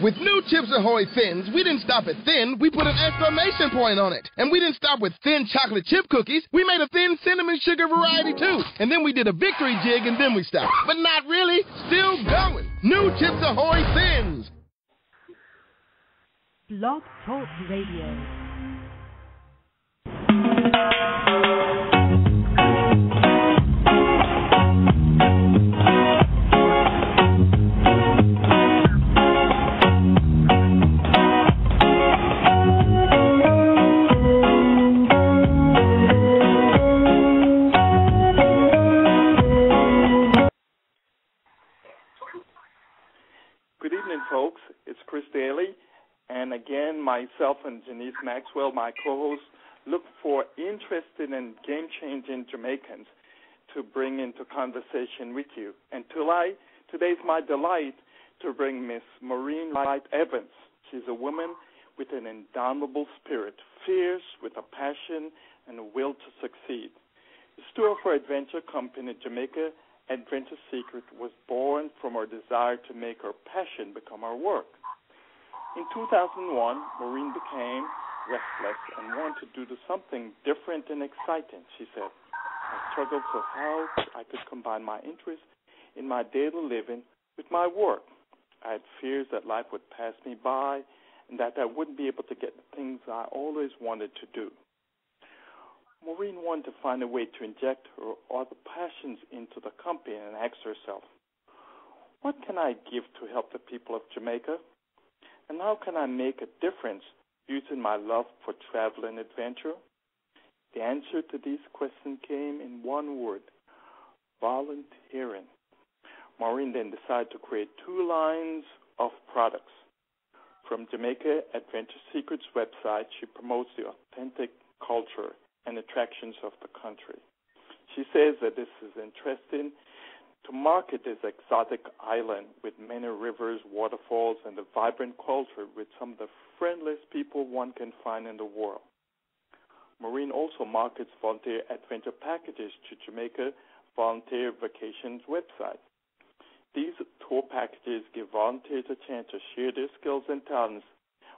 With new Chips Ahoy Thins, we didn't stop at thin, we put an exclamation point on it. And we didn't stop with thin chocolate chip cookies, we made a thin cinnamon sugar variety too. And then we did a victory jig and then we stopped. But not really, still going. New Chips Ahoy Thins. Blog Talk Radio. Good evening, folks. It's Chris Daly. And again, myself and Janice Maxwell, my co-host, look for interested and game-changing Jamaicans to bring into conversation with you. And today's my delight to bring Miss Maureen Wright-Evans. She's a woman with an indomitable spirit, fierce, with a passion and a will to succeed. The steward for adventure company Jamaica Adventure Secret was born from her desire to make her passion become her work. In 2001, Maureen became restless and wanted to do something different and exciting. She said, I struggled so how I could combine my interests in my daily living with my work. I had fears that life would pass me by and that I wouldn't be able to get the things I always wanted to do. Maureen wanted to find a way to inject her other passions into the company and asked herself, what can I give to help the people of Jamaica? And how can I make a difference using my love for travel and adventure? The answer to these questions came in one word, volunteering. Maureen then decided to create 2 lines of products. From Jamaica Adventure Secrets website, she promotes the authentic culture and attractions of the country. She says that this is interesting to market this exotic island with many rivers, waterfalls, and a vibrant culture with some of the friendliest people one can find in the world. Maureen also markets volunteer adventure packages to Jamaica Volunteer Vacations website. These tour packages give volunteers a chance to share their skills and talents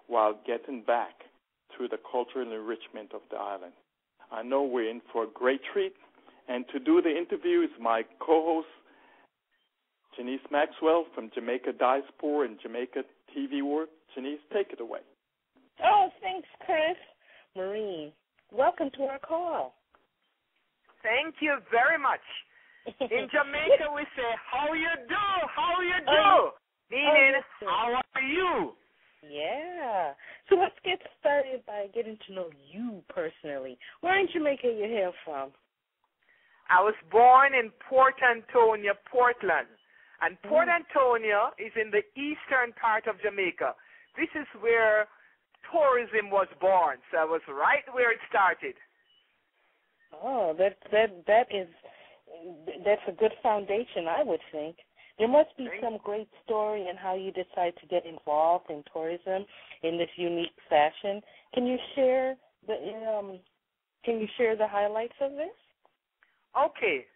while getting back through the cultural enrichment of the island. I know we're in for a great treat, and to do the interview is my co-host, Janice Maxwell from Jamaica Diaspora and Jamaica TV World. Janice, take it away. Oh, thanks, Chris. Maureen, welcome to our call. Thank you very much. In Jamaica, we say, how you do? How you do? Meaning, how are you? Yeah. So let's get started by getting to know you personally. Where in Jamaica you hail from? I was born in Port Antonio, Portland. And Port Antonio is in the eastern part of Jamaica. This is where tourism was born. So I was right where it started. Oh, that's a good foundation, I would think. There must be some great story in how you decide to get involved in tourism in this unique fashion. Can you share the highlights of this? Okay.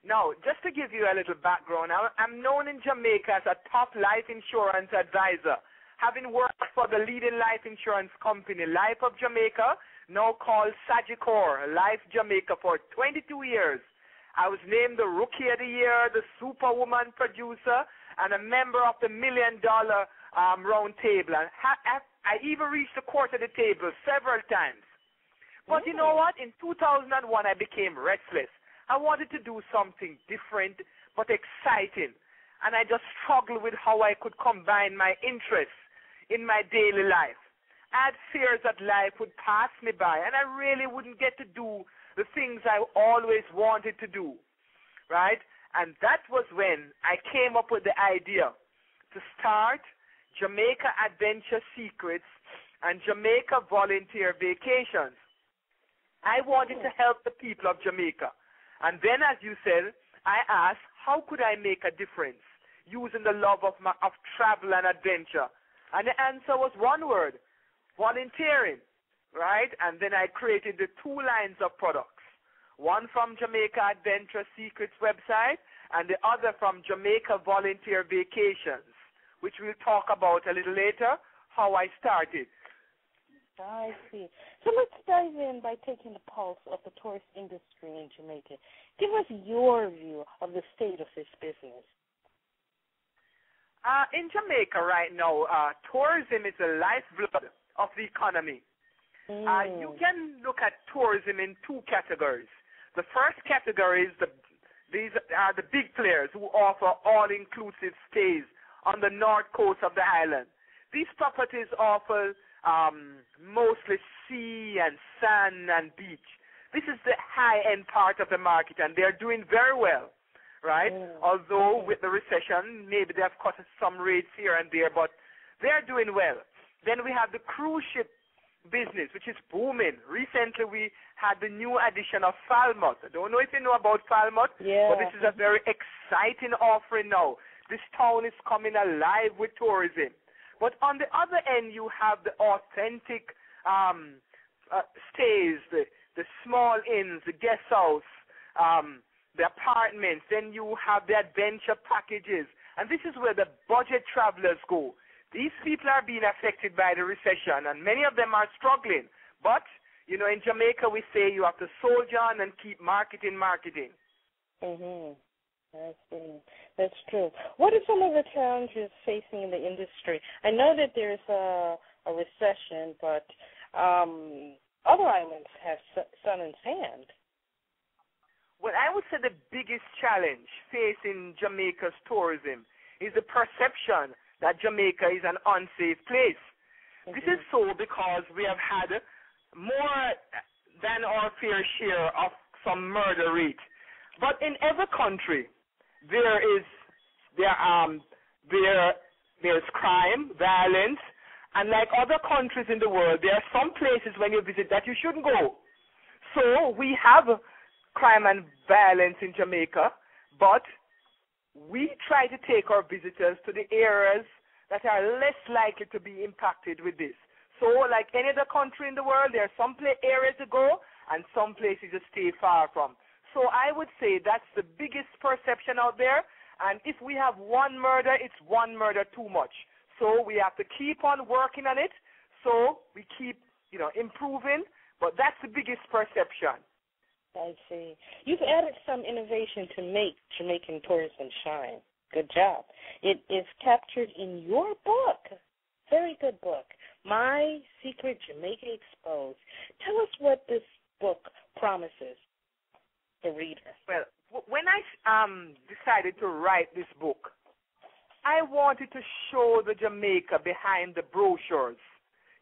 Now, just to give you a little background, I'm known in Jamaica as a top life insurance advisor, having worked for the leading life insurance company, Life of Jamaica, now called Sagicor Life Jamaica, for 22 years. I was named the Rookie of the Year, the Superwoman Producer, and a member of the $1 Million Round Table. And I even reached the court of the table several times. But you know what? In 2001, I became restless. I wanted to do something different but exciting. And I just struggled with how I could combine my interests in my daily life. I had fears that life would pass me by, and I really wouldn't get to do the things I always wanted to do, right? And that was when I came up with the idea to start Jamaica Adventure Secrets and Jamaica Volunteer Vacations. I wanted to help the people of Jamaica. And then, as you said, I asked, how could I make a difference using the love of travel and adventure? And the answer was one word, volunteering. Right? And then I created the 2 lines of products, one from Jamaica Adventure Secrets website and the other from Jamaica Volunteer Vacations, which we'll talk about a little later, how I started. I see. So let's dive in by taking the pulse of the tourist industry in Jamaica. Give us your view of the state of this business. In Jamaica right now, tourism is the lifeblood of the economy. You can look at tourism in two categories. The first category is these are the big players who offer all-inclusive stays on the north coast of the island. These properties offer mostly sea and sand and beach. This is the high-end part of the market, and they're doing very well, right? Although with the recession, maybe they have cut some rates here and there, but they're doing well. Then we have the cruise ship business, which is booming. Recently, we had the new addition of Falmouth. I don't know if you know about Falmouth, but this is a very exciting offering now. This town is coming alive with tourism. But on the other end, you have the authentic stays, the small inns, the guest house, the apartments. Then you have the adventure packages. And this is where the budget travelers go. These people are being affected by the recession, and many of them are struggling. But, you know, in Jamaica, we say you have to soldier on and keep marketing. I see. That's true. What are some of the challenges facing in the industry? I know that there's a recession, but other islands have sun and sand. Well, I would say the biggest challenge facing Jamaica's tourism is the perception that Jamaica is an unsafe place. This is so because we have had more than our fair share of some murder rate. But in every country, there's crime, violence, and like other countries in the world, there are some places when you visit that you shouldn't go. So we have crime and violence in Jamaica, but we try to take our visitors to the areas that are less likely to be impacted with this. So like any other country in the world, there are some areas to go and some places to stay far from. So I would say that's the biggest perception out there. And if we have one murder, it's one murder too much. So we have to keep on working on it. So we keep, improving. But that's the biggest perception. I see. You've added some innovation to make Jamaican tourism shine. Good job. It is captured in your book. Very good book. My Secret Jamaica Exposed. Tell us what this book promises the reader. Well, when I decided to write this book, I wanted to show the Jamaica behind the brochures.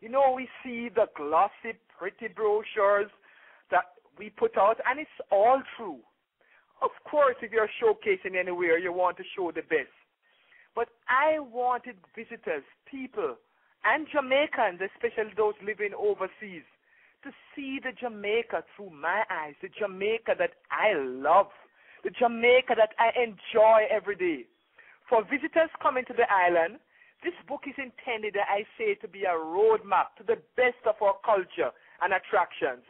We see the glossy, pretty brochures that we put out, and it's all true. Of course, if you're showcasing anywhere, you want to show the best. But I wanted visitors, people, and Jamaicans, especially those living overseas, to see the Jamaica through my eyes, the Jamaica that I love, the Jamaica that I enjoy every day. For visitors coming to the island, this book is intended, I say, to be a roadmap to the best of our culture and attractions.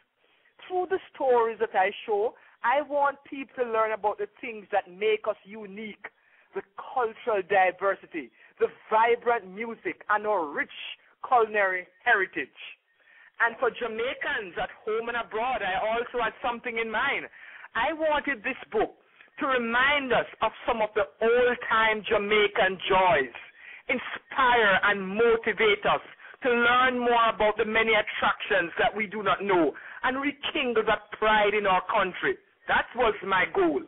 Through the stories that I show, I want people to learn about the things that make us unique, the cultural diversity, the vibrant music, and our rich culinary heritage. And for Jamaicans at home and abroad, I also had something in mind. I wanted this book to remind us of some of the old-time Jamaican joys, inspire and motivate us to learn more about the many attractions that we do not know, and rekindle that pride in our country. That was my goal.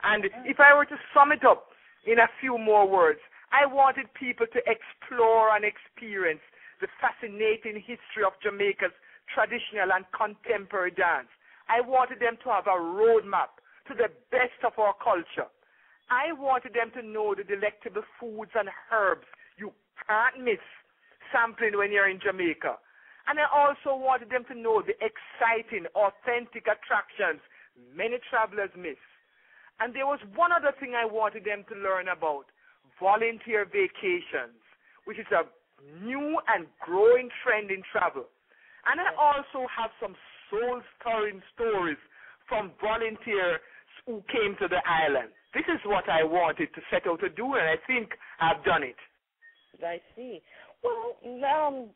And if I were to sum it up in a few more words, I wanted people to explore and experience the fascinating history of Jamaica's traditional and contemporary dance. I wanted them to have a roadmap to the best of our culture. I wanted them to know the delectable foods and herbs you can't miss sampling when you're in Jamaica. And I also wanted them to know the exciting, authentic attractions many travelers miss. And there was one other thing I wanted them to learn about, volunteer vacations, which is a new and growing trend in travel. And I also have some soul-stirring stories from volunteers who came to the island. This is what I wanted to set out to do, and I think I've done it. I see. Well,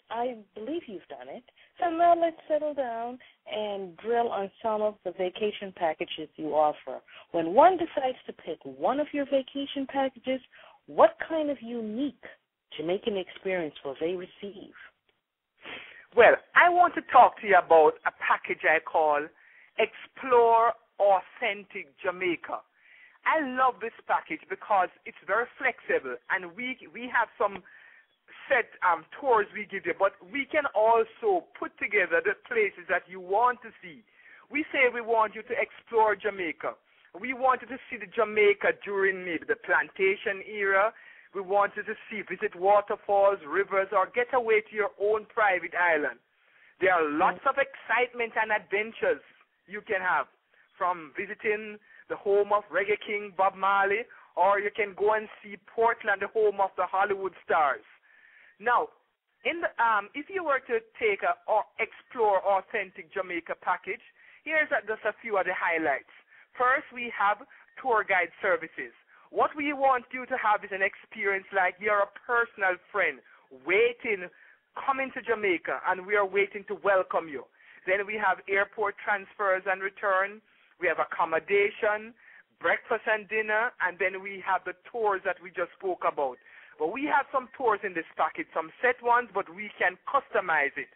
I believe you've done it. So now let's settle down and drill on some of the vacation packages you offer. When one decides to pick one of your vacation packages, what kind of unique Jamaican experience will they receive? Well, I want to talk to you about a package I call Explore Authentic Jamaica. I love this package because it's very flexible, and we have some set tours we give you, but we can also put together the places that you want to see. We say we want you to explore Jamaica. We want you to see the Jamaica during maybe the plantation era. We want you to visit waterfalls, rivers, or get away to your own private island. There are lots of excitement and adventures you can have, from visiting the home of Reggae King Bob Marley, or you can go and see Portland, the home of the Hollywood stars. Now, if you were to take or explore Authentic Jamaica package, here's just a few of the highlights. First, we have tour guide services. What we want you to have is an experience like you're a personal friend coming to Jamaica, and we are waiting to welcome you. Then we have airport transfers and return. We have accommodation, breakfast and dinner, and then we have the tours that we just spoke about. But we have some tours in this package, some set ones, but we can customize it.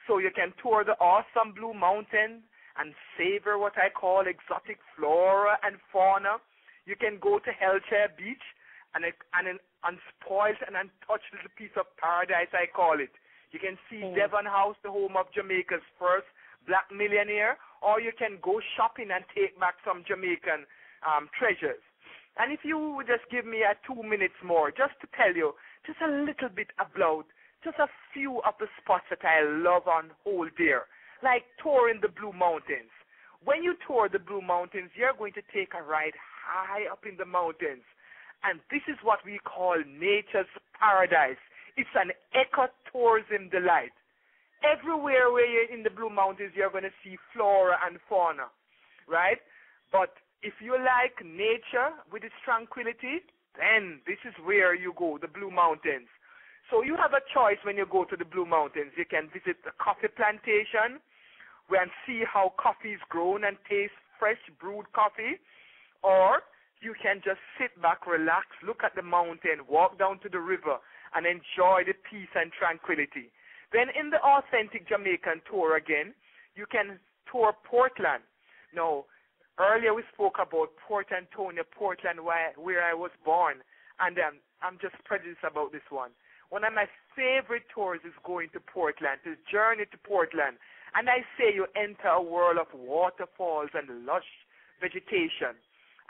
So you can tour the awesome Blue Mountain and savor what I call exotic flora and fauna. You can go to Hellshire Beach and an unspoiled and untouched little piece of paradise, I call it. You can see Devon House, the home of Jamaica's first black millionaire, or you can go shopping and take back some Jamaican treasures. And if you would just give me 2 minutes more, just to tell you just a little bit about just a few of the spots that I love on Whole Deer, like touring the Blue Mountains. When you tour the Blue Mountains, you're going to take a ride high up in the mountains, and this is what we call nature's paradise. It's an ecotourism delight. Everywhere where you're in the Blue Mountains, you're going to see flora and fauna, right? But if you like nature with its tranquility, then this is where you go, the Blue Mountains. So you have a choice when you go to the Blue Mountains. You can visit the coffee plantation and see how coffee is grown and taste fresh brewed coffee, or you can just sit back, relax, look at the mountain, walk down to the river, and enjoy the peace and tranquility. Then in the Authentic Jamaican tour again, you can tour Portland. Now, earlier we spoke about Port Antonio, Portland, where I was born, and I'm just prejudiced about this one. One of my favorite tours is going to Portland, to journey to Portland, and I say you enter a world of waterfalls and lush vegetation.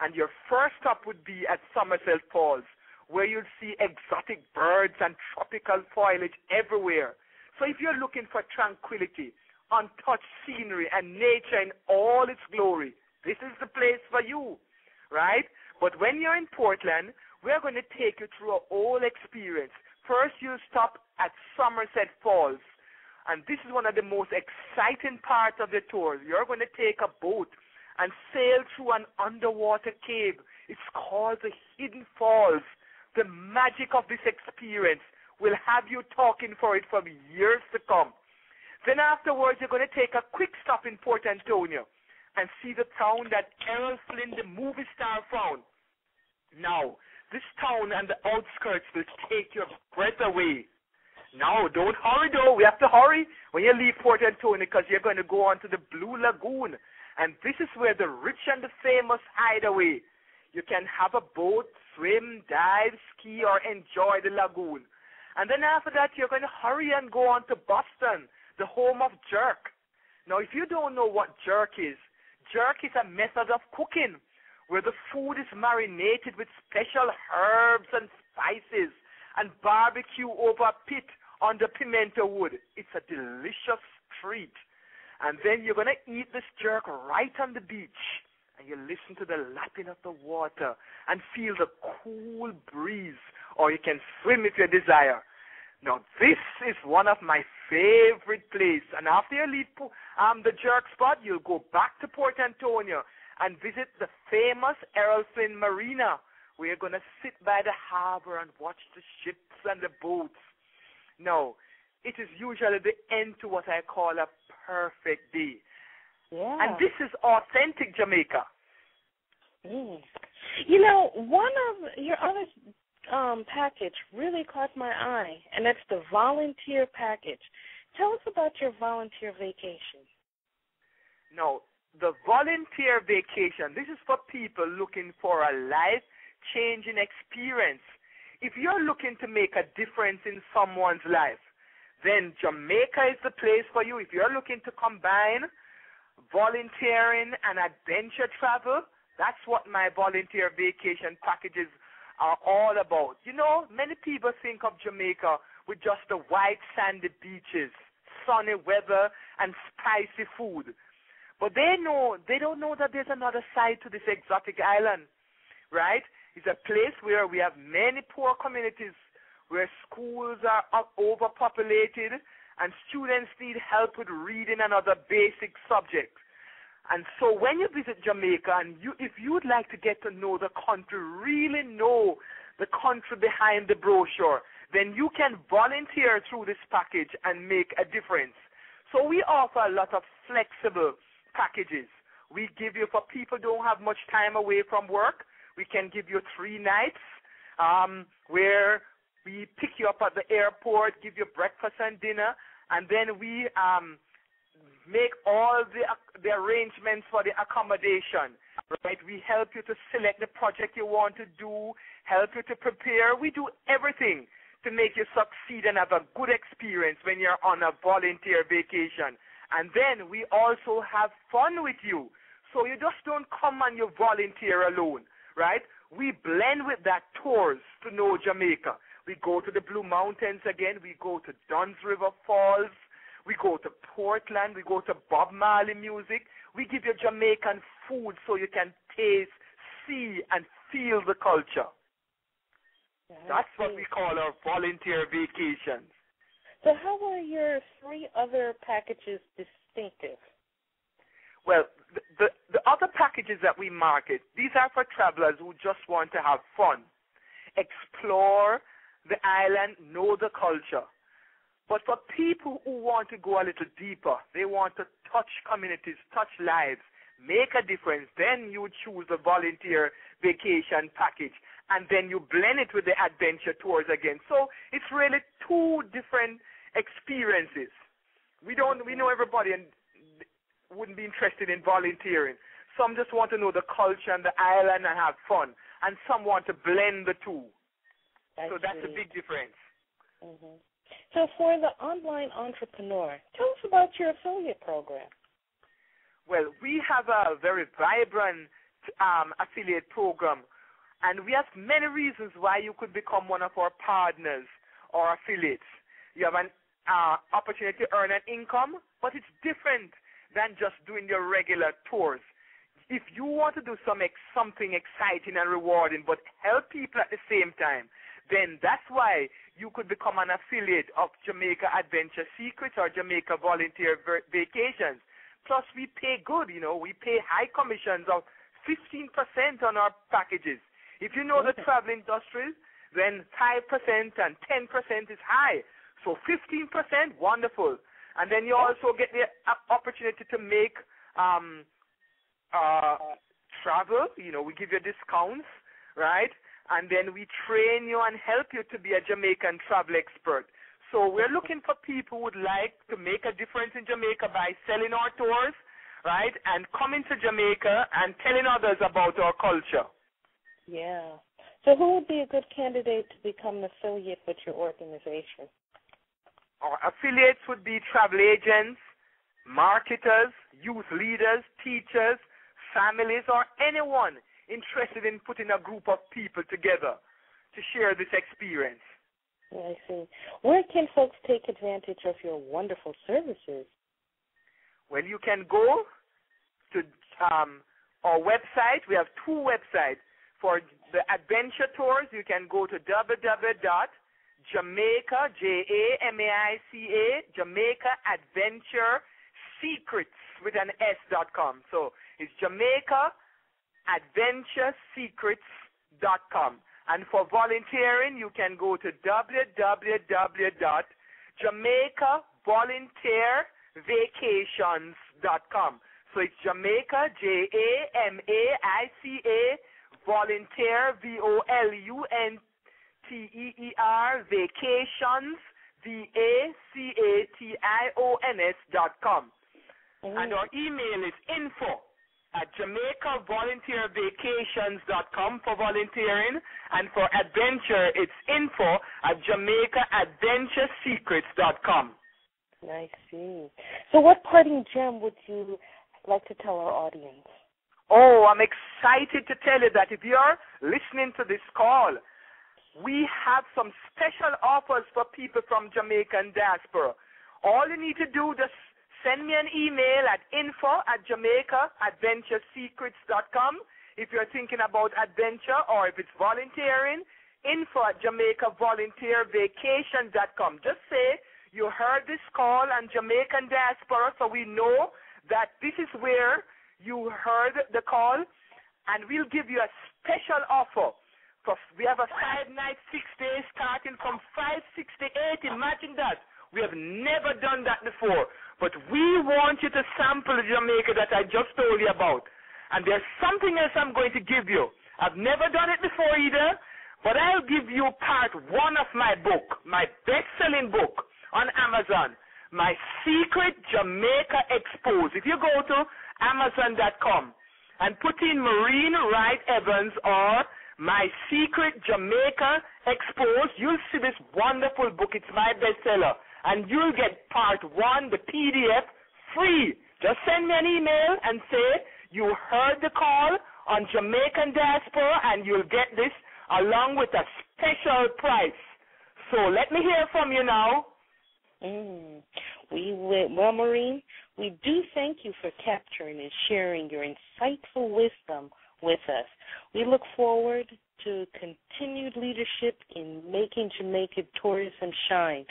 And your first stop would be at Somerset Falls, where you'll see exotic birds and tropical foliage everywhere. So if you're looking for tranquility, untouched scenery, and nature in all its glory, this is the place for you, right? But when you're in Portland, we're going to take you through a whole experience. First, you'll stop at Somerset Falls, and this is one of the most exciting parts of the tour. You're going to take a boat and sail through an underwater cave. It's called the Hidden Falls. The magic of this experience will have you talking for it for years to come. Then afterwards, you're going to take a quick stop in Port Antonio and see the town that Errol Flynn, the movie star, found. Now, this town and the outskirts will take your breath away. Now, don't hurry, though. We have to hurry when you leave Port Antonio, because you're going to go on to the Blue Lagoon. And this is where the rich and the famous hide away. You can have a boat, swim, dive, ski, or enjoy the lagoon. And then after that, you're going to hurry and go on to Boston, the home of jerk. Now, if you don't know what jerk is a method of cooking where the food is marinated with special herbs and spices and barbecue over a pit under pimento wood. It's a delicious treat. And then you're going to eat this jerk right on the beach, and you listen to the lapping of the water and feel the cool breeze, or you can swim if you desire. Now, this is one of my favorite places. And after you leave the jerk spot, you'll go back to Port Antonio and visit the famous Errol Flynn Marina, we're going to sit by the harbor and watch the ships and the boats. No, it is usually the end to what I call a perfect day. Yeah. And this is authentic Jamaica. Mm. You know, one of your other package really caught my eye, and that's the volunteer package. Tell us about your volunteer vacation. No, the volunteer vacation, this is for people looking for a life-changing experience. If you're looking to make a difference in someone's life, then Jamaica is the place for you. If you're looking to combine volunteering and adventure travel, that's what my volunteer vacation packages are all about. You know, many people think of Jamaica with just the white sandy beaches, sunny weather, and spicy food. But they don't know that there's another side to this exotic island, right? It's a place where we have many poor communities, where schools are overpopulated, and students need help with reading and other basic subjects. And so when you visit Jamaica, and if you would like to get to know the country, really know the country behind the brochure, then you can volunteer through this package and make a difference. So we offer a lot of flexible packages. We give you, for people who don't have much time away from work, we can give you 3 nights where we pick you up at the airport, give you breakfast and dinner, and then we make all the arrangements for the accommodation, right? We help you to select the project you want to do, help you to prepare. We do everything to make you succeed and have a good experience when you're on a volunteer vacation. And then we also have fun with you. So you just don't come and you volunteer alone, right? We blend with that tours to know Jamaica. We go to the Blue Mountains again. We go to Dunn's River Falls. We go to Portland. We go to Bob Marley music. We give you Jamaican food so you can taste, see, and feel the culture. That's what we call our volunteer vacations. So how are your 3 other packages distinctive? Well, the other packages that we market, these are for travelers who just want to have fun, explore the island, know the culture. But for people who want to go a little deeper, they want to touch communities, touch lives, make a difference, then you choose the volunteer vacation package, and then you blend it with the adventure tours again. So it's really 2 different experiences. We know everybody and wouldn't be interested in volunteering. Some just want to know the culture and the island and have fun, and some want to blend the 2. So that's a big difference. Mm-hmm. So for the online entrepreneur, tell us about your affiliate program. Well, we have a very vibrant affiliate program, and we have many reasons why you could become one of our partners or affiliates. You have an opportunity to earn an income, but it's different than just doing your regular tours. If you want to do something exciting and rewarding but help people at the same time, then that's why you could become an affiliate of Jamaica Adventure Secrets or Jamaica Volunteer Vacations. Plus, we pay good, we pay high commissions of 15% on our packages. If you know the travel industry, then 5% and 10% is high. So 15%, wonderful. And then you also get the opportunity to make travel. We give you discounts, right? And then we train you and help you to be a Jamaican travel expert. So we're looking for people who would like to make a difference in Jamaica by selling our tours, right, and coming to Jamaica and telling others about our culture. Yeah. So who would be a good candidate to become an affiliate with your organization? Our affiliates would be travel agents, marketers, youth leaders, teachers, families, or anyone interested in putting a group of people together to share this experience. I see. Where can folks take advantage of your wonderful services? Well, you can go to our website. We have 2 websites. For the adventure tours, you can go to www.Jamaica, Jamaica, Jamaica Adventure Secrets with an S.com. So it's Jamaica AdventureSecrets.com. And for volunteering, you can go to www.jamaicavolunteervacations.com. So it's Jamaica, Jamaica, volunteer, volunteer, vacations, vacations.com. And our email is info@jamaicavolunteervacations.com for volunteering, and for adventure, it's info@jamaicaadventuresecrets.com. I see. So what parting gem would you like to tell our audience? Oh, I'm excited to tell you that if you're listening to this call, we have some special offers for people from Jamaican diaspora. All you need to do, just send me an email at info@jamaicaadventuresecrets.com if you're thinking about adventure, or if it's volunteering, info@jamaicavolunteervacation.com. Just say you heard this call on Jamaican diaspora, so we know that this is where you heard the call, and we'll give you a special offer. We have a 5-night, 6 days starting from $568. Imagine that. We have never done that before. But we want you to sample Jamaica that I just told you about. And there's something else I'm going to give you. I've never done it before either, but I'll give you part 1 of my book, my best-selling book on Amazon, My Secret Jamaica Exposed. If you go to Amazon.com and put in Maureen Wright-Evans or My Secret Jamaica Exposed, you'll see this wonderful book. It's my bestseller. And you'll get part 1, the PDF, free. Just send me an email and say you heard the call on Jamaican diaspora, and you'll get this along with a special price. So let me hear from you now. Well, Maureen, we do thank you for capturing and sharing your insightful wisdom with us. We look forward to continued leadership in making Jamaican tourism shine.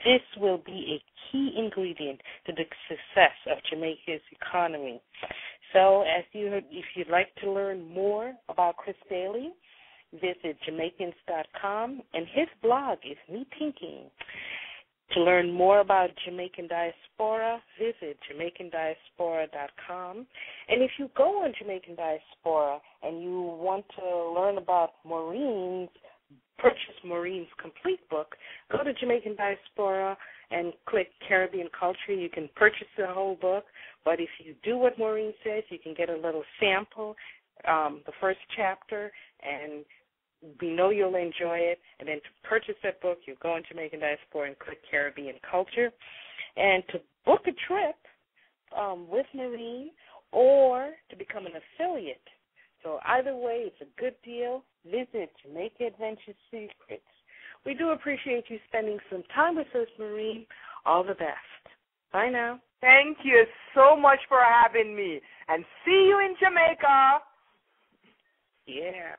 This will be a key ingredient to the success of Jamaica's economy. So, if you'd like to learn more about Chris Daly, visit Jamaicans.com, and his blog is Me Thinking. To learn more about Jamaican diaspora, visit JamaicanDiaspora.com. And if you go on Jamaican Diaspora and you want to learn about purchase Maureen's complete book, go to Jamaican Diaspora and click Caribbean Culture. You can purchase the whole book, but if you do what Maureen says, you can get a little sample, the first chapter, and we know you'll enjoy it. And then to purchase that book, you go on Jamaican Diaspora and click Caribbean Culture. And to book a trip with Maureen or to become an affiliate. So either way, it's a good deal. Visit Jamaica Adventure Secrets. We do appreciate you spending some time with us, Maureen. All the best. Bye now. Thank you so much for having me. And see you in Jamaica. Yeah.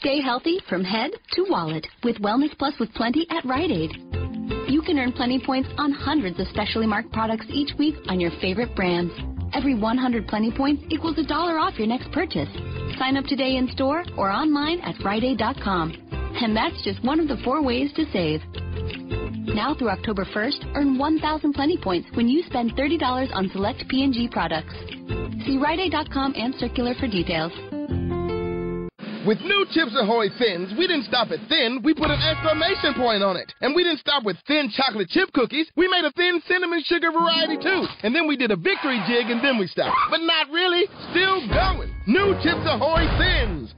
Stay healthy from head to wallet with Wellness Plus with Plenty at Rite Aid. You can earn Plenty points on hundreds of specially marked products each week on your favorite brands. Every 100 Plenty points equals $1 off your next purchase. Sign up today in store or online at RiteAid.com. And that's just one of the 4 ways to save. Now through October 1st, earn 1,000 Plenty points when you spend $30 on select P&G products. See RiteAid.com and circular for details. With new Chips Ahoy Thins, we didn't stop at thin, we put an exclamation point on it. And we didn't stop with thin chocolate chip cookies, we made a thin cinnamon sugar variety too. And then we did a victory jig and then we stopped. But not really, still going. New Chips Ahoy Thins.